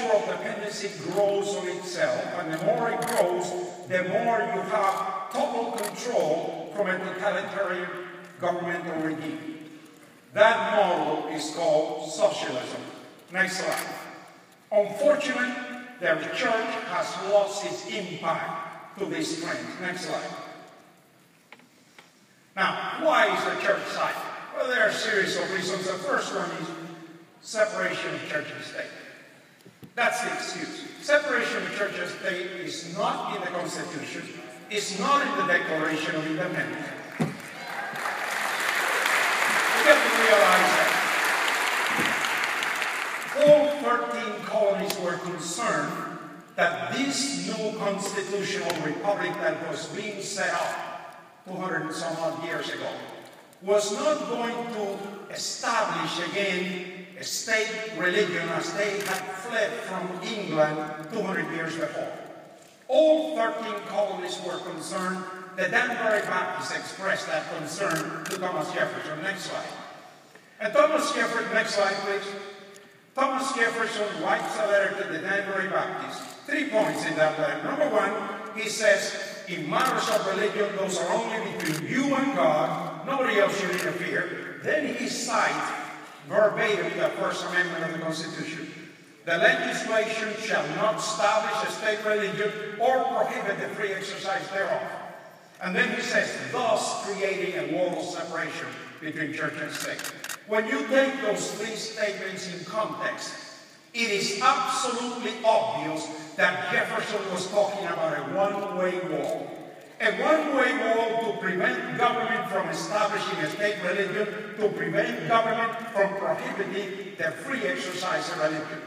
cultural dependency grows on itself, and the more it grows, the more you have total control from a totalitarian governmental regime. That model is called socialism. Next slide. Unfortunately, the church has lost its impact to this trend. Next slide. Now, why is the church silent? Well, there are a series of reasons. The first one is separation of church and state. That's the excuse. Separation of church and state is not in the Constitution. It's not in the Declaration of Independence. You have to realize that all 13 colonies were concerned that this new constitutional republic that was being set up 200 and some odd years ago was not going to establish again a state religion as they had fled from England 200 years before. All 13 colonies were concerned. The Danbury Baptists expressed that concern to Thomas Jefferson. Next slide. And Thomas Jefferson, next slide please. Thomas Jefferson writes a letter to the Danbury Baptists. 3 points in that letter. Number one, he says, in matters of religion, those are only between you and God. Nobody else should interfere. Then he cites verbatim the First Amendment of the Constitution. The legislation shall not establish a state religion or prohibit the free exercise thereof. And then he says, thus creating a wall of separation between church and state. When you take those 3 statements in context, it is absolutely obvious that Jefferson was talking about a one-way wall. A one-way wall to prevent government from establishing a state religion, to prevent government from prohibiting the free exercise of religion.